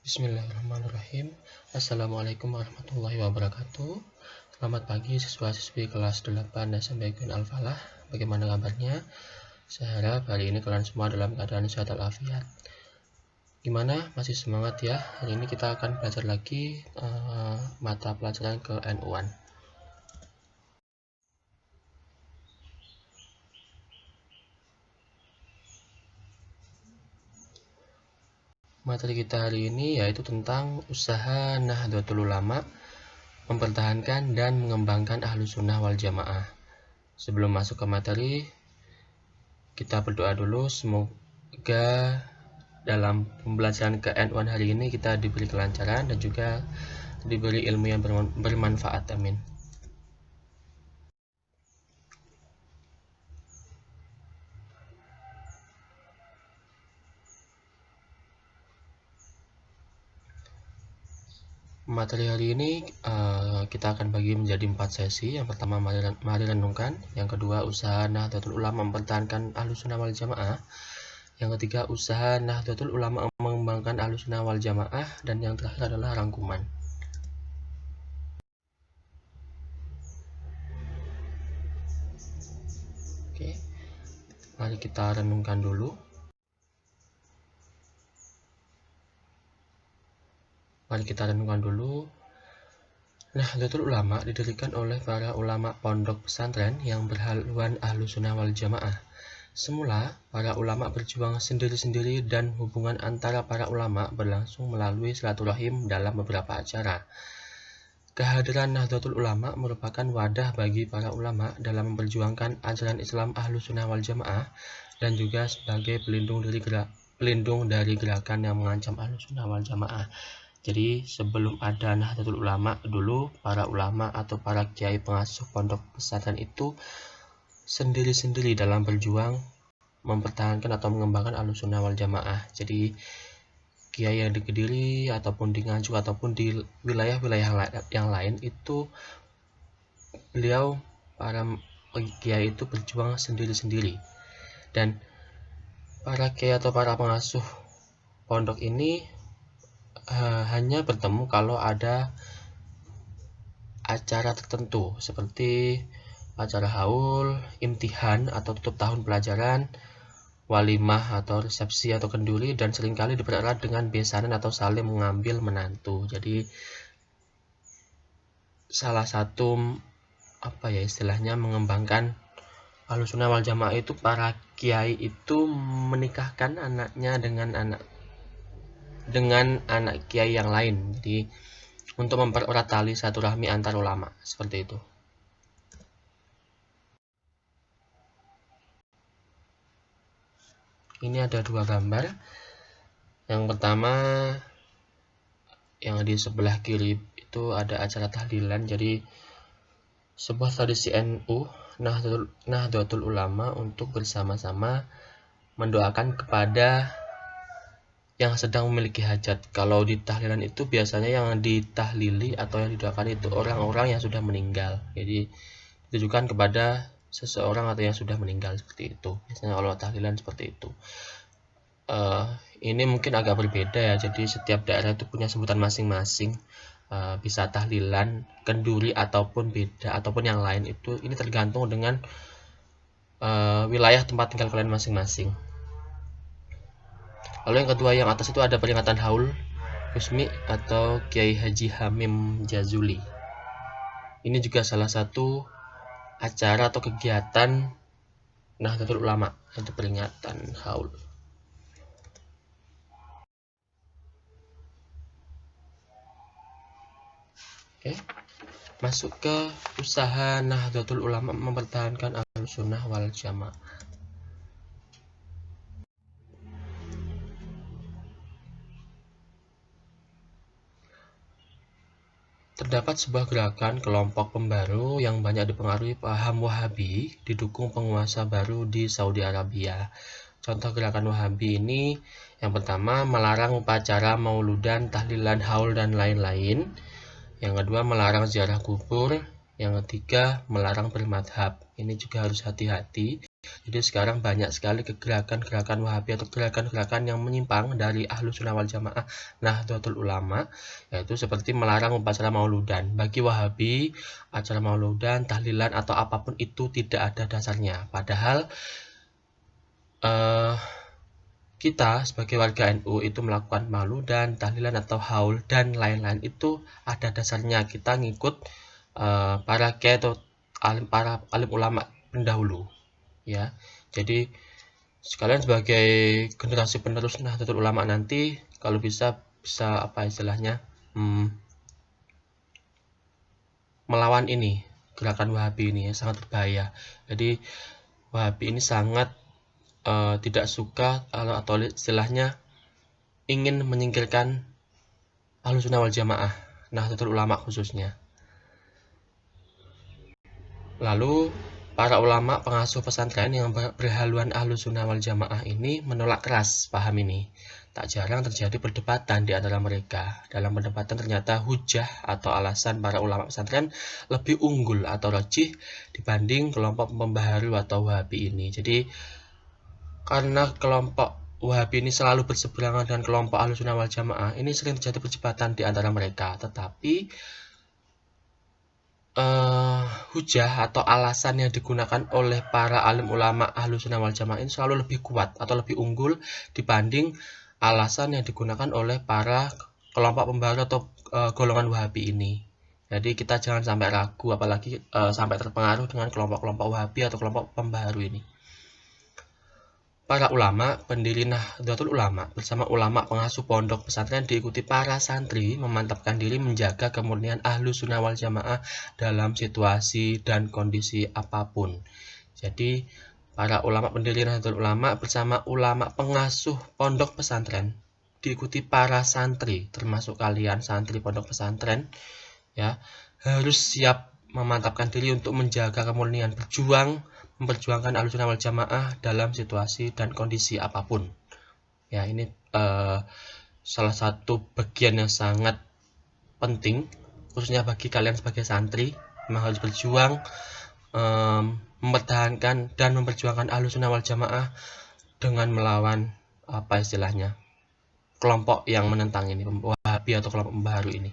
Bismillahirrahmanirrahim. Assalamualaikum warahmatullahi wabarakatuh. Selamat pagi siswa-siswi kelas 8 SMP Al-Falah. Bagaimana kabarnya? Saya harap hari ini kalian semua dalam keadaan sehat walafiat. Gimana? Masih semangat ya? Hari ini kita akan belajar lagi mata pelajaran ke N1. Materi kita hari ini yaitu tentang usaha Nahdlatul Ulama mempertahankan dan mengembangkan Ahlus Sunnah wal Jamaah. Sebelum masuk ke materi, kita berdoa dulu. Semoga dalam pembelajaran ke N1 hari ini kita diberi kelancaran dan juga diberi ilmu yang bermanfaat. Amin. Materi hari ini kita akan bagi menjadi 4 sesi. Yang pertama mari renungkan, yang kedua usaha Nahdlatul Ulama mempertahankan Ahlus Sunnah wal Jamaah, yang ketiga usaha Nahdlatul Ulama mengembangkan Ahlus Sunnah wal Jamaah, dan yang terakhir adalah rangkuman. Oke, mari kita renungkan dulu. Nahdlatul Ulama didirikan oleh para ulama pondok pesantren yang berhaluan Ahlus Sunnah wal Jamaah. Semula, para ulama berjuang sendiri-sendiri dan hubungan antara para ulama berlangsung melalui silaturahim dalam beberapa acara. Kehadiran Nahdlatul Ulama merupakan wadah bagi para ulama dalam memperjuangkan ajaran Islam Ahlus Sunnah wal Jamaah dan juga sebagai pelindung dari gerakan yang mengancam Ahlus Sunnah wal Jamaah. Jadi sebelum ada Nahdlatul Ulama dulu, para ulama atau para kiai pengasuh pondok pesantren itu sendiri-sendiri dalam berjuang mempertahankan atau mengembangkan Ahlus Sunnah wal Jamaah. Jadi kiai yang di Kediri ataupun di Nganjuk ataupun di wilayah-wilayah yang lain itu beliau para kiai itu berjuang sendiri-sendiri, dan para kiai atau para pengasuh pondok ini hanya bertemu kalau ada acara tertentu seperti acara haul, imtihan atau tutup tahun pelajaran, walimah atau resepsi atau kenduri, dan seringkali dipererat dengan besanan atau saling mengambil menantu. Jadi salah satu istilahnya mengembangkan Ahlus Sunnah wal Jamaah itu para kiai itu menikahkan anaknya dengan anak kiai yang lain. Jadi untuk mempererat tali silaturahmi antar ulama, seperti itu. Ini ada dua gambar. Yang pertama yang di sebelah kiri itu ada acara tahlilan. Jadi sebuah tradisi NU Nahdlatul Ulama untuk bersama-sama mendoakan kepada yang sedang memiliki hajat. Kalau di tahlilan itu biasanya yang ditahlili atau yang didoakan itu orang-orang yang sudah meninggal. Jadi ditujukan kepada seseorang atau yang sudah meninggal, seperti itu. Biasanya kalau tahlilan seperti itu. Ini mungkin agak berbeda ya. Jadi setiap daerah itu punya sebutan masing-masing. Bisa tahlilan, kenduri ataupun beda ataupun yang lain itu. Ini tergantung dengan wilayah tempat tinggal kalian masing-masing. Lalu yang kedua yang atas itu ada peringatan haul Husmi atau Kiai Haji Hamim Jazuli. Ini juga salah satu acara atau kegiatan Nahdlatul Ulama, itu peringatan haul. Oke, masuk ke usaha Nahdlatul Ulama mempertahankan Ahlus Sunnah wal Jamaah. Terdapat sebuah gerakan kelompok pembaru yang banyak dipengaruhi paham Wahabi, didukung penguasa baru di Saudi Arabia. Contoh gerakan Wahabi ini, yang pertama melarang upacara mauludan, tahlilan, haul, dan lain-lain. Yang kedua melarang ziarah kubur. Yang ketiga melarang bermadhab. Ini juga harus hati-hati. Jadi sekarang banyak sekali gerakan-gerakan Wahabi atau gerakan-gerakan yang menyimpang dari Ahlus Sunnah wal Jamaah Nahdlatul Ulama, yaitu seperti melarang upacara mauludan. Bagi Wahabi, acara mauludan, tahlilan atau apapun itu tidak ada dasarnya. Padahal kita sebagai warga NU itu melakukan mauludan, tahlilan atau haul dan lain-lain itu ada dasarnya. Kita ngikut para kiai atau para alim ulama pendahulu, ya. Jadi sekalian sebagai generasi penerus Nahdlatul Ulama nanti, kalau bisa apa istilahnya, melawan ini gerakan Wahabi ini ya, sangat berbahaya. Jadi Wahabi ini sangat tidak suka atau istilahnya ingin menyingkirkan Ahlus Sunnah wal Jamaah, Nahdlatul Ulama khususnya. Lalu para ulama pengasuh pesantren yang berhaluan Ahlus Sunnah wal Jamaah ini menolak keras paham ini. Tak jarang terjadi perdebatan di antara mereka. Dalam perdebatan ternyata hujah atau alasan para ulama pesantren lebih unggul atau rajih dibanding kelompok pembaharu atau Wahabi ini. Jadi karena kelompok Wahabi ini selalu berseberangan dengan kelompok Ahlus Sunnah wal Jamaah, ini sering terjadi perdebatan di antara mereka. Tetapi hujah atau alasan yang digunakan oleh para alim ulama Ahlus Sunnah wal Jamaah ini selalu lebih kuat atau lebih unggul dibanding alasan yang digunakan oleh para kelompok pembaharu atau golongan Wahabi ini. Jadi kita jangan sampai ragu, apalagi sampai terpengaruh dengan kelompok-kelompok Wahabi atau kelompok pembaharu ini. Para ulama, pendiri Nahdlatul Ulama bersama ulama pengasuh pondok pesantren diikuti para santri memantapkan diri menjaga kemurnian Ahlus Sunnah wal Jamaah dalam situasi dan kondisi apapun. Jadi para ulama pendiri Nahdlatul Ulama bersama ulama pengasuh pondok pesantren diikuti para santri, termasuk kalian santri pondok pesantren, ya, harus siap memantapkan diri untuk menjaga kemurnian, memperjuangkan Ahlus Sunnah wal Jamaah dalam situasi dan kondisi apapun. Ya, ini salah satu bagian yang sangat penting, khususnya bagi kalian sebagai santri, memang harus berjuang mempertahankan dan memperjuangkan Ahlus Sunnah wal Jamaah dengan melawan apa istilahnya kelompok yang menentang ini, Wahabi atau kelompok pembaharu ini.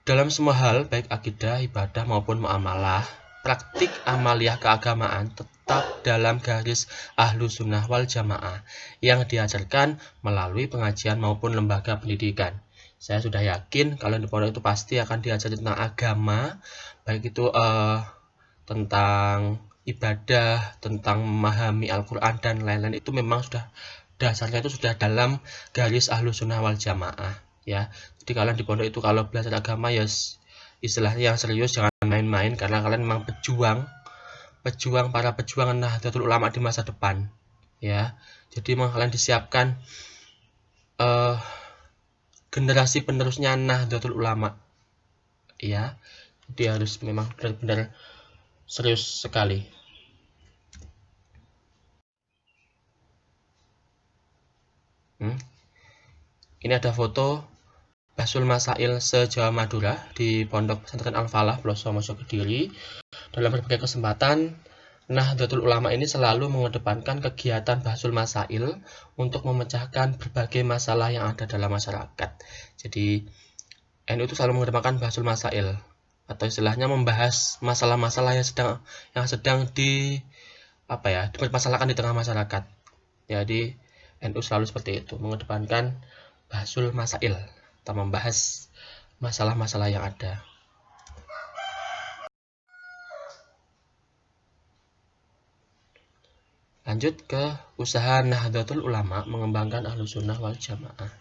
Dalam semua hal, baik akidah, ibadah maupun muamalah, praktik amaliyah keagamaan tetap dalam garis Ahlus Sunnah wal Jamaah yang diajarkan melalui pengajian maupun lembaga pendidikan. Saya sudah yakin kalau di pondok itu pasti akan diajari tentang agama, baik itu tentang ibadah, tentang memahami Al-Quran dan lain-lain, itu memang sudah dasarnya itu sudah dalam garis Ahlus Sunnah wal Jamaah, ya. Jadi kalian di pondok itu kalau belajar agama ya istilahnya yang serius, jangan main-main, karena kalian memang para pejuang Nahdlatul Ulama di masa depan, ya. Jadi memang kalian disiapkan generasi penerusnya Nahdlatul Ulama, ya. Jadi harus memang benar-benar serius sekali. Ini ada foto Basul Masail se-Jawa Madura di Pondok Pesantren Al-Falah, Pelosok Kediri. Dalam berbagai kesempatan, Nahdlatul Ulama ini selalu mengedepankan kegiatan Basul Masail untuk memecahkan berbagai masalah yang ada dalam masyarakat. Jadi NU itu selalu mengedepankan Basul Masail atau istilahnya membahas masalah-masalah yang sedang dipermasalahkan di tengah masyarakat. Jadi NU selalu seperti itu, mengedepankan Basul Masail atau membahas masalah-masalah yang ada. Lanjut ke usaha Nahdlatul Ulama mengembangkan Ahlus Sunnah wal Jamaah.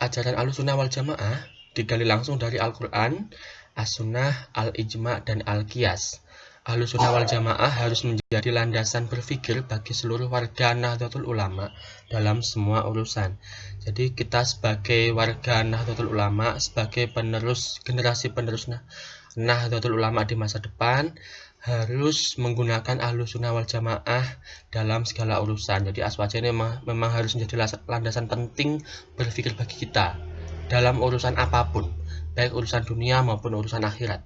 Ajaran Ahlus Sunnah wal Jamaah digali langsung dari Al-Quran, As-Sunnah, Al-Ijma, dan Al-Qiyas. Ahlus Sunnah wal Jamaah harus menjadi landasan berpikir bagi seluruh warga Nahdlatul Ulama dalam semua urusan. Jadi kita sebagai warga Nahdlatul Ulama, sebagai generasi penerus Nahdlatul Ulama di masa depan, harus menggunakan Ahlussunnah wal Jamaah dalam segala urusan. Jadi aswaja ini memang harus menjadi landasan penting berpikir bagi kita dalam urusan apapun, baik urusan dunia maupun urusan akhirat.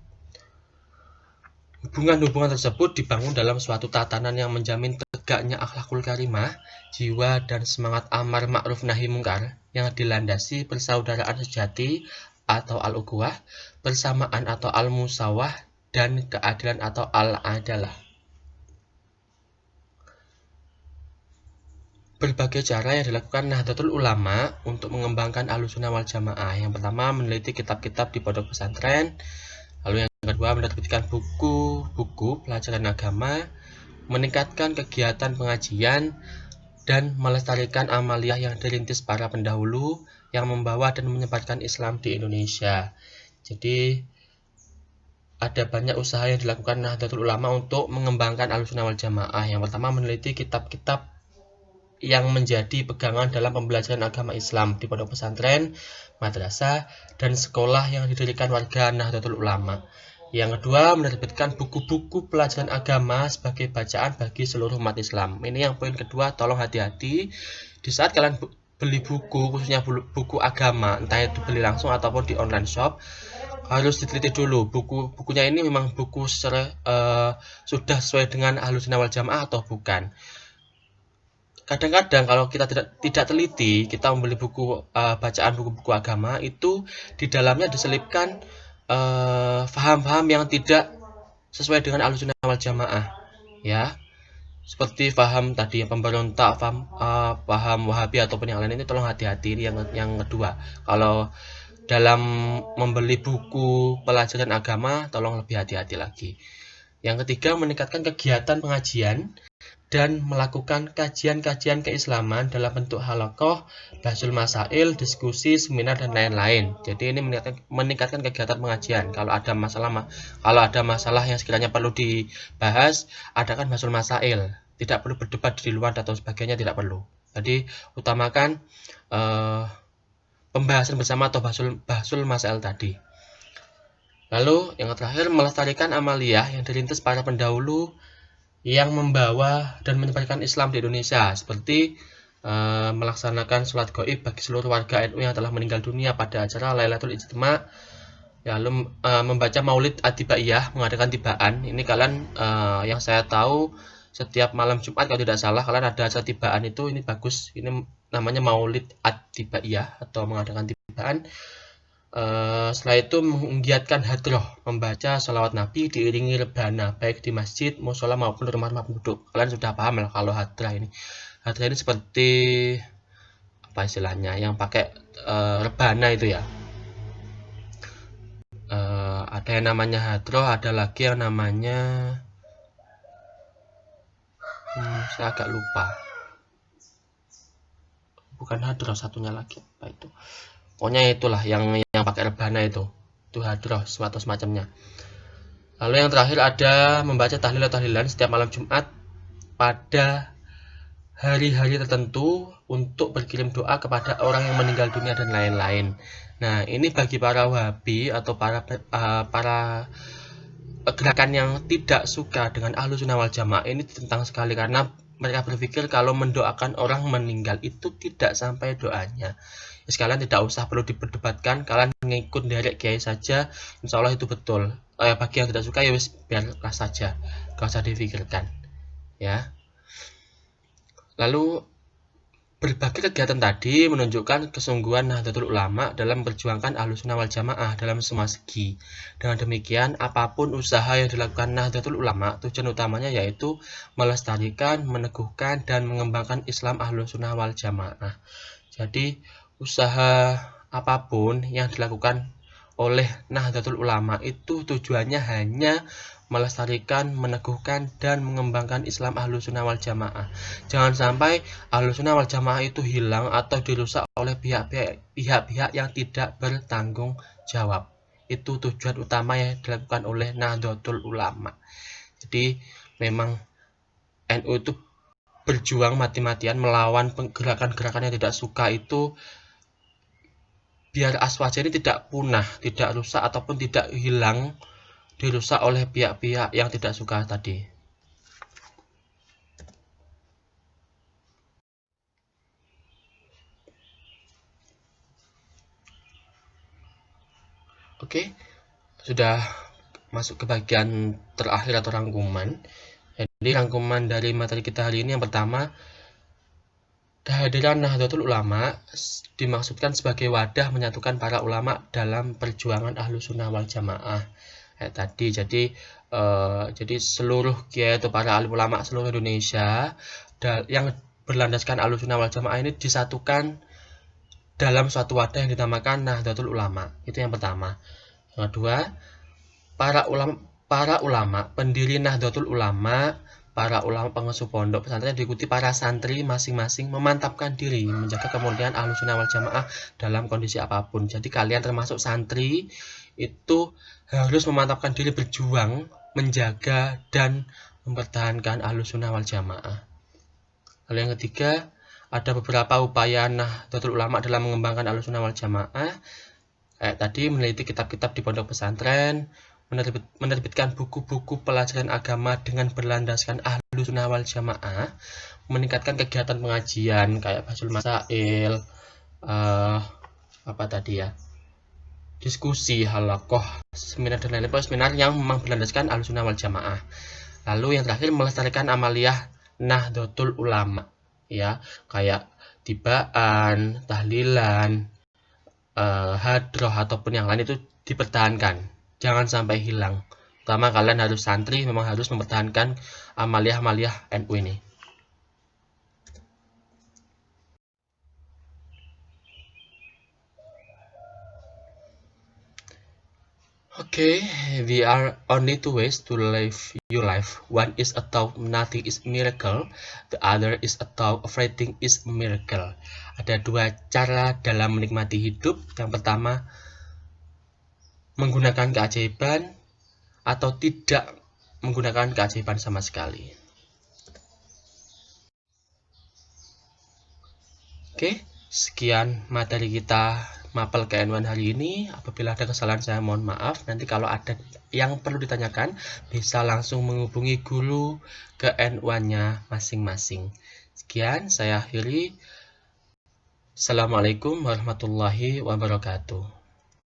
Hubungan-hubungan tersebut dibangun dalam suatu tatanan yang menjamin tegaknya akhlakul karimah, jiwa dan semangat amar ma'ruf nahi mungkar yang dilandasi persaudaraan sejati atau al-ukhuwah, persamaan atau al-musawah, dan keadilan atau al-adalah. Berbagai cara yang dilakukan Nahdlatul Ulama untuk mengembangkan Ahlussunnah wal Jamaah. Yang pertama, meneliti kitab-kitab di pondok pesantren. Lalu yang kedua, menerbitkan buku-buku pelajaran agama, meningkatkan kegiatan pengajian, dan melestarikan amaliyah yang dirintis para pendahulu yang membawa dan menyebarkan Islam di Indonesia. Jadi ada banyak usaha yang dilakukan Nahdlatul Ulama untuk mengembangkan Ahlussunnah wal Jamaah. Yang pertama, meneliti kitab-kitab yang menjadi pegangan dalam pembelajaran agama Islam di pondok pesantren, madrasah, dan sekolah yang didirikan warga Nahdlatul Ulama. Yang kedua, menerbitkan buku-buku pelajaran agama sebagai bacaan bagi seluruh umat Islam. Ini yang poin kedua, tolong hati-hati di saat kalian beli buku, khususnya buku agama, entah itu beli langsung ataupun di online shop, harus diteliti dulu bukunya ini memang buku sudah sesuai dengan Ahlussunnah wal Jamaah atau bukan. Kadang-kadang kalau kita tidak teliti, kita membeli buku bacaan buku-buku agama, itu di dalamnya diselipkan faham-faham yang tidak sesuai dengan Ahlussunnah wal Jamaah, ya. Seperti paham tadi yang pemberontak, paham Wahabi ataupun yang lain, ini tolong hati-hati. Yang kedua, kalau dalam membeli buku pelajaran agama, tolong lebih hati-hati lagi. Yang ketiga, meningkatkan kegiatan pengajian dan melakukan kajian-kajian keislaman dalam bentuk halaqah, bahsul masail, diskusi, seminar, dan lain-lain. Jadi ini meningkatkan kegiatan pengajian. Kalau ada masalah yang sekiranya perlu dibahas, adakan bahsul masail. Tidak perlu berdebat di luar atau sebagainya, tidak perlu. Jadi utamakan pembahasan bersama atau bahsul masail tadi. Lalu yang terakhir, melestarikan amaliyah yang dirintis para pendahulu yang membawa dan menyebarkan Islam di Indonesia, seperti melaksanakan sholat gaib bagi seluruh warga NU yang telah meninggal dunia pada acara Lailatul Ijtima', lalu membaca Maulid Atibaiyah, mengadakan tibaan. Ini kalian yang saya tahu setiap malam Jumat kalau tidak salah kalian ada acara tibaan itu, ini bagus. Ini namanya Maulid Atibaiyah atau mengadakan tibaan. Setelah itu menggiatkan hadroh, membaca sholawat Nabi diiringi rebana, baik di masjid, musola maupun rumah-rumah penduduk. Kalian sudah paham lah kalau hadrah ini. Hadrah ini seperti apa istilahnya, yang pakai rebana itu ya. Ada yang namanya hadroh, ada lagi yang namanya saya agak lupa. Bukan hadroh, satunya lagi apa itu? Pokoknya itulah yang pakai rebana itu hadroh atau semacamnya. Lalu yang terakhir ada membaca tahlilan setiap malam Jumat pada hari-hari tertentu untuk berkirim doa kepada orang yang meninggal dunia dan lain-lain. Nah, ini bagi para Wahabi atau para gerakan yang tidak suka dengan Ahlussunnah wal Jamaah, ini ditentang sekali karena mereka berpikir kalau mendoakan orang meninggal itu tidak sampai doanya. Sekalian tidak usah perlu diperdebatkan, kalian mengikut derek kiai saja, insya Allah itu betul. Bagi yang tidak suka ya biarlah saja, gak usah difikirkan, ya. Lalu berbagai kegiatan tadi menunjukkan kesungguhan Nahdlatul Ulama dalam memperjuangkan Ahlussunnah wal Jamaah dalam semua segi. Dengan demikian, apapun usaha yang dilakukan Nahdlatul Ulama, tujuan utamanya yaitu melestarikan, meneguhkan, dan mengembangkan Islam Ahlussunnah wal Jamaah. Jadi usaha apapun yang dilakukan oleh Nahdlatul Ulama itu tujuannya hanya melestarikan, meneguhkan, dan mengembangkan Islam Ahlussunnah wal Jamaah. Jangan sampai Ahlussunnah wal Jamaah itu hilang atau dirusak oleh pihak-pihak yang tidak bertanggung jawab. Itu tujuan utama yang dilakukan oleh Nahdlatul Ulama. Jadi memang NU itu berjuang mati-matian melawan gerakan-gerakan yang tidak suka itu, biar aswaja ini tidak punah, tidak rusak ataupun tidak hilang dirusak oleh pihak-pihak yang tidak suka tadi. Oke, sudah masuk ke bagian terakhir atau rangkuman. Jadi rangkuman dari materi kita hari ini yang pertama, kehadiran Nahdlatul Ulama dimaksudkan sebagai wadah menyatukan para ulama dalam perjuangan Ahlus Sunnah wal Jamaah. Tadi jadi seluruh kiai atau para alim ulama seluruh Indonesia yang berlandaskan Ahlus Sunnah wal Jamaah ini disatukan dalam suatu wadah yang dinamakan Nahdlatul Ulama. Itu yang pertama. Yang kedua, para ulama pendiri Nahdlatul Ulama, para ulama pengasuh pondok pesantren diikuti para santri masing-masing memantapkan diri menjaga kemurnian Ahlus Sunnah wal Jamaah dalam kondisi apapun. Jadi kalian termasuk santri itu harus memantapkan diri berjuang menjaga dan mempertahankan Ahlus Sunnah wal Jamaah. Lalu yang ketiga, ada beberapa upaya Nahdlatul Ulama dalam mengembangkan Ahlus Sunnah wal Jamaah. Tadi meneliti kitab-kitab di pondok pesantren, menerbitkan buku-buku pelajaran agama dengan berlandaskan Ahlus Sunnah wal Jamaah, meningkatkan kegiatan pengajian kayak Basul Masail, diskusi, halaqah, seminar dan lain-lain, seminar yang memang berlandaskan Ahlus Sunnah wal Jamaah. Lalu yang terakhir, melestarikan amaliyah Nahdlatul Ulama, ya, kayak tibaan, tahlilan, hadroh ataupun yang lain itu dipertahankan, jangan sampai hilang. Pertama, kalian harus santri memang harus mempertahankan amaliyah NU ini. Okay, there are only two ways to live your life. One is a thought nothing is miracle, the other is a thought everything is miracle. Ada dua cara dalam menikmati hidup. Yang pertama, menggunakan keajaiban atau tidak menggunakan keajaiban sama sekali. Oke, sekian materi kita mapel KN1 hari ini. Apabila ada kesalahan saya mohon maaf. Nanti kalau ada yang perlu ditanyakan bisa langsung menghubungi guru KN1-nya masing-masing. Sekian saya akhiri. Assalamualaikum warahmatullahi wabarakatuh.